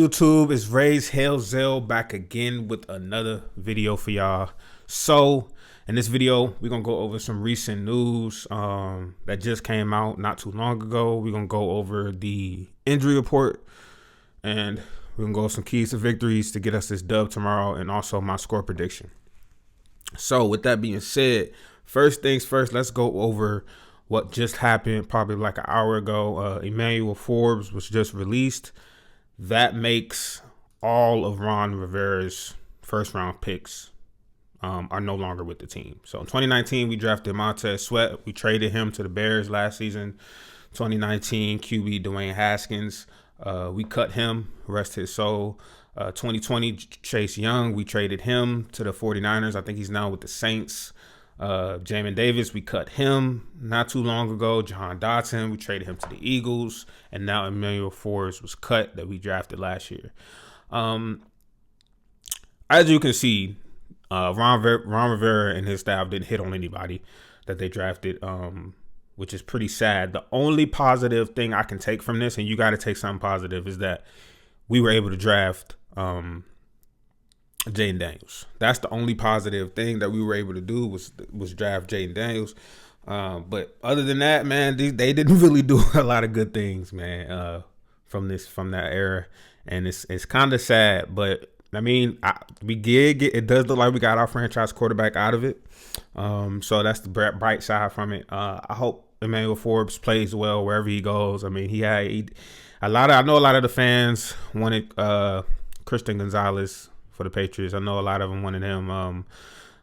YouTube? It's Ray's Hell Zell back again with another video for y'all. So in this video, we're gonna go over some recent news that just came out not too long ago. We're gonna go over the injury report, and we're gonna go over some keys to victories to get us this dub tomorrow, and also my score prediction. So with that being said, first things first, let's go over what just happened probably like an hour ago. Emmanuel Forbes was just released. That makes all of Ron Rivera's first round picks are no longer with the team. So in 2019, we drafted Montez Sweat. We traded him to the Bears last season. 2019 QB Dwayne Haskins. We cut him, rest his soul. 2020 Chase Young, we traded him to the 49ers. I think he's now with the Saints. Jamin Davis, we cut him not too long ago. Jahan Dotson, we traded him to the Eagles, and now Emmanuel Forbes was cut that we drafted last year. As you can see, Ron Rivera and his staff didn't hit on anybody that they drafted, which is pretty sad. The only positive thing I can take from this, and you got to take something positive, is that we were able to draft Jaden Daniels. That's the only positive thing that we were able to do was draft Jaden Daniels. But other than that, man, they didn't really do a lot of good things, man, from that era, and it's kind of sad. But I mean, it does look like we got our franchise quarterback out of it. So that's the bright side from it. I hope Emmanuel Forbes plays well wherever he goes. I mean, I know a lot of the fans wanted Christian Gonzalez for the Patriots. I know a lot of them wanted him.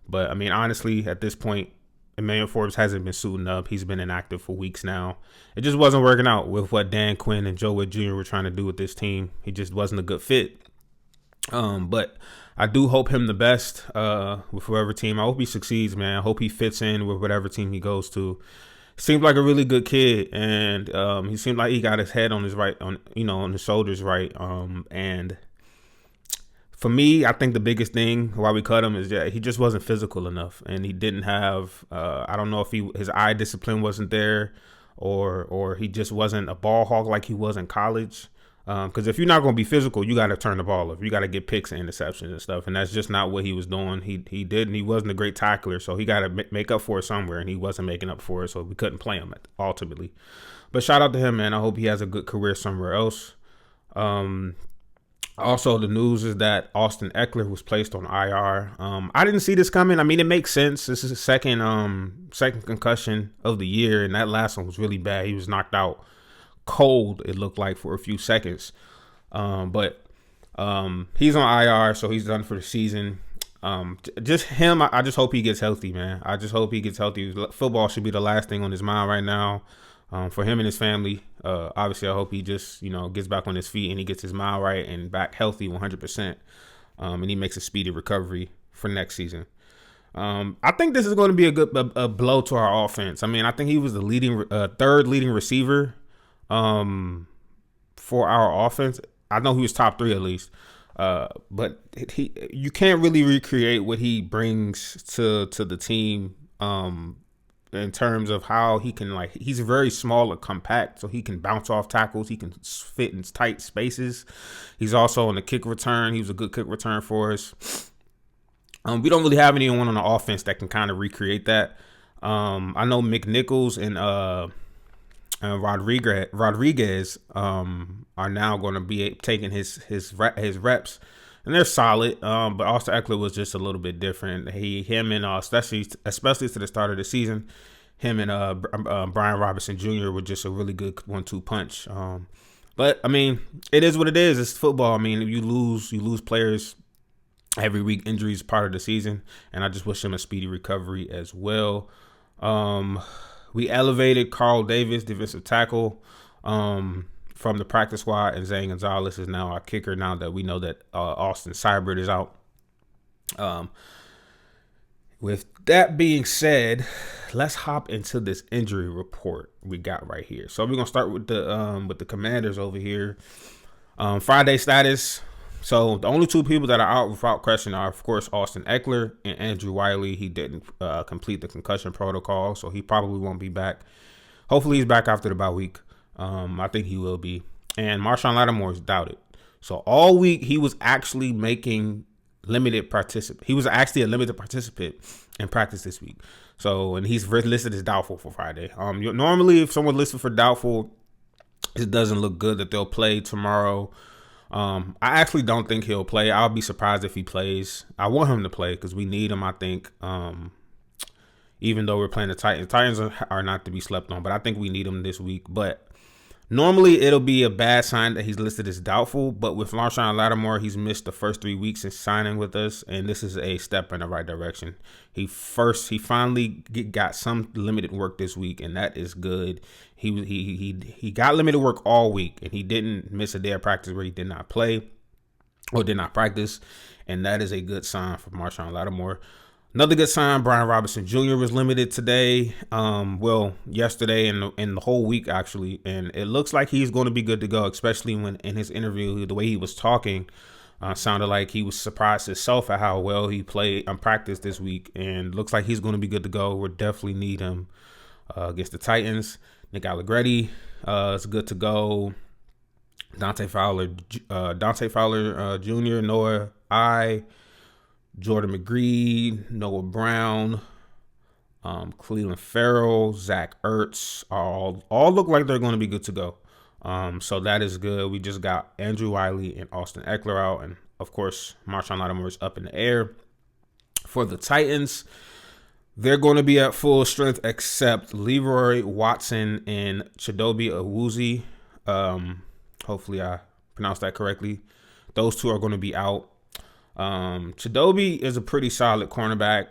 But I mean, honestly, at this point, Emmanuel Forbes hasn't been suiting up. He's been inactive for weeks now. It just wasn't working out with what Dan Quinn and Joe Witt Jr. were trying to do with this team. He just wasn't a good fit. But I do hope him the best with whoever team. I hope he succeeds, man. I hope he fits in with whatever team he goes to. Seems like a really good kid, and he seemed like he got his head on his on his shoulders right. And for me, I think the biggest thing why we cut him is that he just wasn't physical enough, and he didn't have. I don't know if his eye discipline wasn't there, or he just wasn't a ball hawk like he was in college. Because if you're not going to be physical, you got to turn the ball over. You got to get picks and interceptions and stuff, and that's just not what he was doing. He wasn't a great tackler, so he got to make up for it somewhere, and he wasn't making up for it, so we couldn't play him ultimately. But shout out to him, man. I hope he has a good career somewhere else. Also, the news is that Austin Ekeler was placed on IR. I didn't see this coming. I mean, it makes sense. This is his second concussion of the year, and that last one was really bad. He was knocked out cold, it looked like, for a few seconds. But he's on IR, so he's done for the season. Just him, I just hope he gets healthy, man. I just hope he gets healthy. Football should be the last thing on his mind right now. For him and his family. Obviously, I hope he just, gets back on his feet and he gets his mind right and back healthy 100%. And he makes a speedy recovery for next season. I think this is going to be a blow to our offense. I mean, I think he was the third leading receiver for our offense. I know he was top 3 at least. But you can't really recreate what he brings to the team. In terms of how he can, he's very small and compact, so he can bounce off tackles. He can fit in tight spaces. He's also on the kick return. He was a good kick return for us. We don't really have anyone on the offense that can kind of recreate that. I know McNichols and Rodriguez are now going to be taking his reps. And they're solid, but also Ekeler was just a little bit different. Him and especially to the start of the season, him and Brian Robinson Jr. were just a really good 1-2 punch. But I mean, it is what it is. It's football. I mean, you lose players every week. Injuries part of the season, and I just wish him a speedy recovery as well. We elevated Carl Davis, defensive tackle, from the practice squad, and Zane Gonzalez is now our kicker now that we know that Austin Seibert is out. With that being said, let's hop into this injury report we got right here. So we're gonna start with the Commanders over here. Friday status. So the only 2 people that are out without question are, of course, Austin Ekeler and Andrew Wiley. He didn't complete the concussion protocol, so he probably won't be back. Hopefully he's back after the bye week. I think he will be. And Marshawn Lattimore is doubted. So all week he was actually making limited participant. He was actually a limited participant in practice this week. So, and he's listed as doubtful for Friday. Normally if someone's listed for doubtful, it doesn't look good that they'll play tomorrow. I actually don't think he'll play. I'll be surprised if he plays. I want him to play because we need him, I think. Even though we're playing the Titans are not to be slept on, but I think we need him this week. But normally it'll be a bad sign that he's listed as doubtful, but with Marshawn Lattimore, he's missed the first 3 weeks since signing with us, and this is a step in the right direction. He finally got some limited work this week, and that is good. He got limited work all week, and he didn't miss a day of practice where he did not play or did not practice, and that is a good sign for Marshawn Lattimore. Another good sign, Brian Robinson Jr. was limited today, yesterday and the whole week, actually. And it looks like he's going to be good to go, especially when in his interview, the way he was talking sounded like he was surprised himself at how well he played on practice this week. And looks like he's going to be good to go. We'll definitely need him against the Titans. Nick Allegretti is good to go. Dante Fowler Jr., Noah Jordan McGree, Noah Brown, Cleveland Farrell, Zach Ertz all look like they're going to be good to go. So that is good. We just got Andrew Wiley and Austin Ekeler out, and of course Marshawn Lattimore is up in the air. For the Titans, they're going to be at full strength except Leroy Watson and Chidobe Awuzie. Hopefully I pronounced that correctly. Those two are going to be out. Chidobe is a pretty solid cornerback.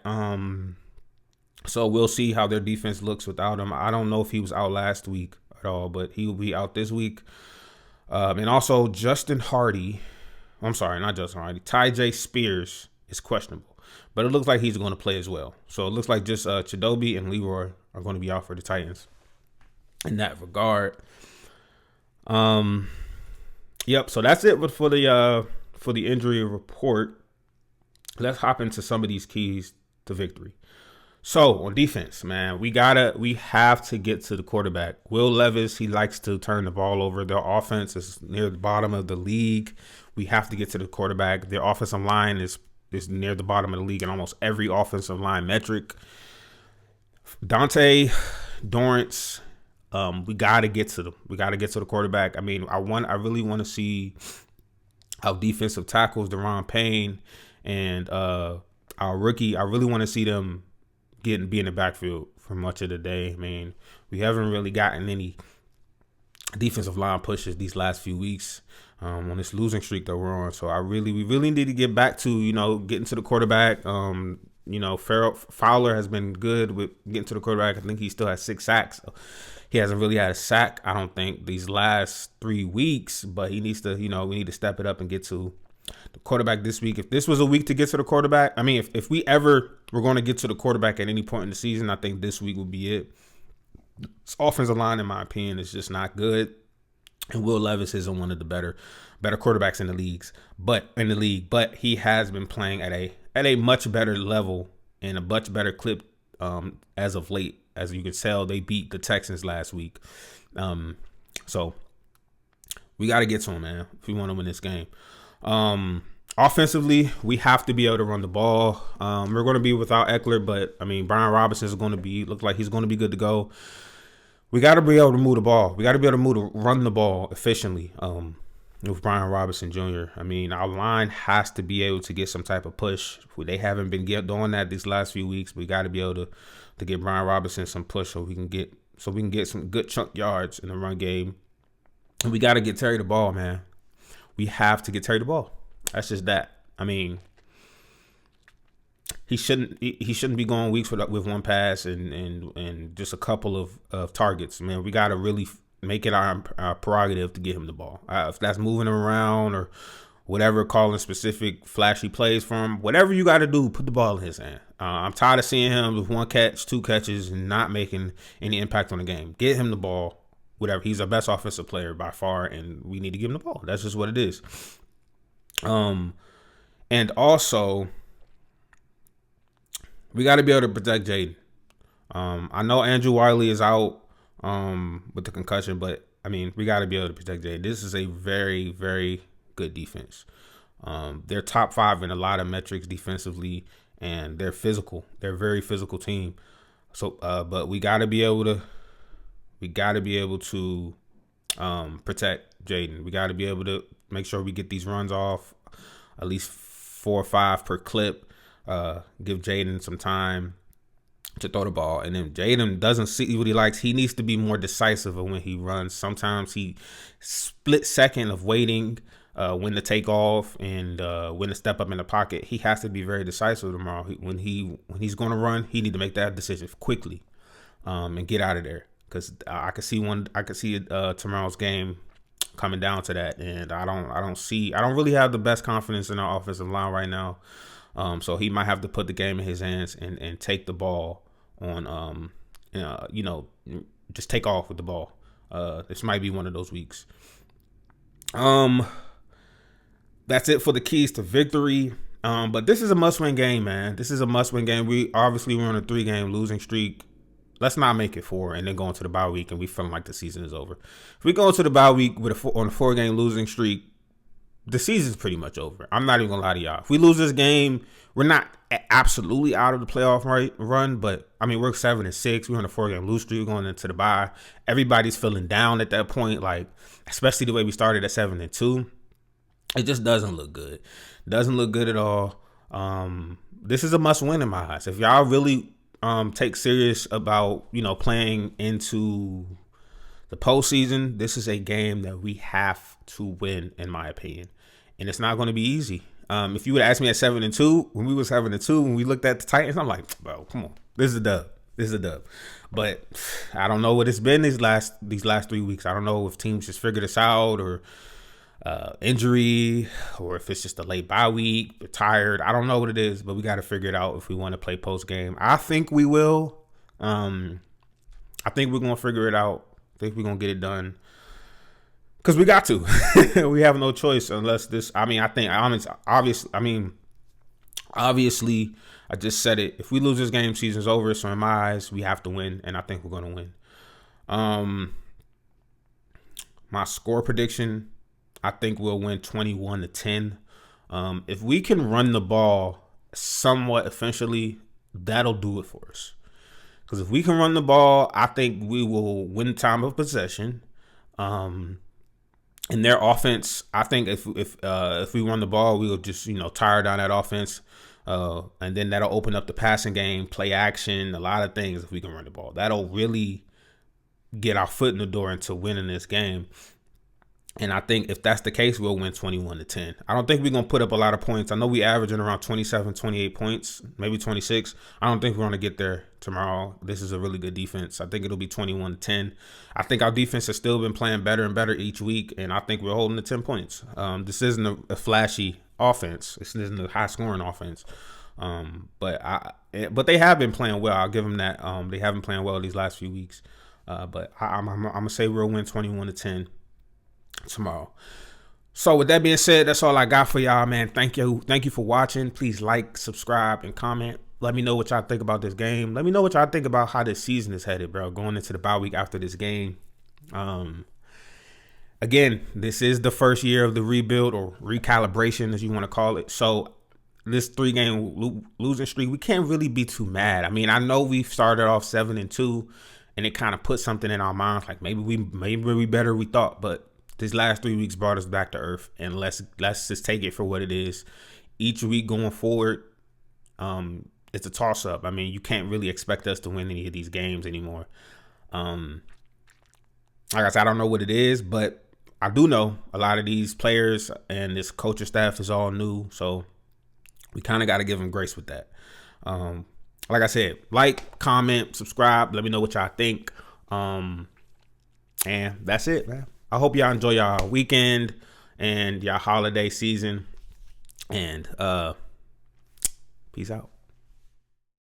So we'll see how their defense looks without him. I don't know if he was out last week at all, but he will be out this week. And also Justin Hardy. I'm sorry, not Justin Hardy. Ty J. Spears is questionable, but it looks like he's going to play as well. So it looks like just Chidobe and Leroy are going to be out for the Titans in that regard. Yep. So that's it for the injury report. Let's hop into some of these keys to victory. So on defense, man, we have to get to the quarterback. Will Levis, he likes to turn the ball over. Their offense is near the bottom of the league. We have to get to the quarterback. Their offensive line is near the bottom of the league in almost every offensive line metric. Dante, Dorrance, we got to get to them. We got to get to the quarterback. I mean, I really want to see our defensive tackles, Deron Payne and our rookie. I really want to see them be in the backfield for much of the day. I mean, we haven't really gotten any defensive line pushes these last few weeks on this losing streak that we're on. So we really need to get back to, getting to the quarterback. Fowler has been good with getting to the quarterback. I think he still has 6 sacks. So he hasn't really had a sack, I don't think, these last 3 weeks, but he needs to, we need to step it up and get to the quarterback this week. If this was a week to get to the quarterback, I mean, if we ever were going to get to the quarterback at any point in the season, I think this week would be it. This offensive line, in my opinion, is just not good. And Will Levis isn't one of the better quarterbacks in the league, but he has been playing at a much better level and a much better clip as of late. As you can tell, they beat the Texans last week. So we got to get to him, man, if we want to win this game. Offensively, we have to be able to run the ball. We're going to be without Ekeler, but I mean, Brian Robinson is going to look like he's going to be good to go. We got to be able to move the ball. We got to be able to run the ball efficiently with Brian Robinson Jr. I mean, our line has to be able to get some type of push. They haven't been doing that these last few weeks. We got to be able to get Brian Robinson some push so we can get some good chunk yards in the run game. And we got to get Terry the ball, man. We have to get Terry the ball. That's just that. I mean, he shouldn't be going weeks with one pass and just a couple of targets. Man, we got to really make it our prerogative to get him the ball. If that's moving him around or whatever, calling specific flashy plays for him, whatever you got to do, put the ball in his hand. I'm tired of seeing him with 1 catch, 2 catches, and not making any impact on the game. Get him the ball. Whatever. He's our best offensive player by far, and we need to give him the ball. That's just what it is. And also, we got to be able to protect Jaden. I know Andrew Wiley is out with the concussion, but I mean, we got to be able to protect Jaden. This is a very, very good defense. They're top 5 in a lot of metrics defensively, and they're physical. They're a very physical team. So, but we got to be able to protect Jaden. We got to be able to make sure we get these runs off, at least 4 or 5 per clip. Give Jaden some time to throw the ball. And then Jaden doesn't see what he likes. He needs to be more decisive when he runs. Sometimes he split second of waiting when to take off and when to step up in the pocket. He has to be very decisive tomorrow. When he's going to run, he need to make that decision quickly and get out of there. Because I could see tomorrow's game coming down to that, and I don't really have the best confidence in our offensive line right now. So he might have to put the game in his hands and take the ball on, just take off with the ball. This might be one of those weeks. That's it for the keys to victory. But this is a must-win game, man. This is a must-win game. We're on a 3-game losing streak. Let's not make it 4 and then go into the bye week and we feeling like the season is over. If we go into the bye week on a 4-game losing streak, the season's pretty much over. I'm not even gonna lie to y'all. If we lose this game, we're not absolutely out of the playoff run, but I mean we're 7-6. We're on a 4-game losing streak going into the bye. Everybody's feeling down at that point, like especially the way we started at 7-2. It just doesn't look good. Doesn't look good at all. This is a must win in my eyes. If y'all really take serious about playing into the postseason, this is a game that we have to win, in my opinion, and it's not going to be easy. If you would ask me at 7-2, when we was 7-2, when we looked at the Titans, I'm like, bro, come on, this is a dub. But I don't know what it's been these last 3 weeks. I don't know if teams just figured this out or injury, or if it's just a late bye week, we're tired. I don't know what it is, but we got to figure it out if we want to play post game. I think we will. I think we're gonna figure it out. I think we're gonna get it done because we got to. We have no choice unless this. Obviously, I just said it. If we lose this game, season's over. So in my eyes, we have to win, and I think we're gonna win. My score prediction, I think we'll win 21-10. If we can run the ball somewhat efficiently, that'll do it for us. Because if we can run the ball, I think we will win time of possession. In their offense, I think if we run the ball, we will just tire down that offense, and then that'll open up the passing game, play action, a lot of things. If we can run the ball, that'll really get our foot in the door into winning this game. And I think if that's the case, we'll win 21-10. I don't think we're going to put up a lot of points. I know we averaging around 27, 28 points, maybe 26. I don't think we're going to get there tomorrow. This is a really good defense. I think it'll be 21-10. I think our defense has still been playing better and better each week, and I think we're holding to 10 points. This isn't a flashy offense. This isn't a high-scoring offense. But they have been playing well. I'll give them that. They have been playing well these last few weeks. But I'm going to say we'll win 21-10. Tomorrow. So with that being said, that's all I got for y'all, man. Thank you for watching. Please like, subscribe, and comment. Let me know what y'all think about this game. Let me know what y'all think about how this season is headed, bro, going into the bye week after this game. Again, this is the first year of the rebuild or recalibration, as you want to call it. So this 3-game losing streak, we can't really be too mad. I mean, I know we started off 7-2 and it kind of put something in our minds like maybe we better than we thought, but these last 3 weeks brought us back to earth, and let's just take it for what it is. Each week going forward, it's a toss-up. I mean, you can't really expect us to win any of these games anymore. Like I said, I don't know what it is, but I do know a lot of these players and this coaching staff is all new, so we kind of got to give them grace with that. Like I said, like, comment, subscribe. Let me know what y'all think. And that's it, man. I hope y'all enjoy y'all weekend and y'all holiday season. And peace out.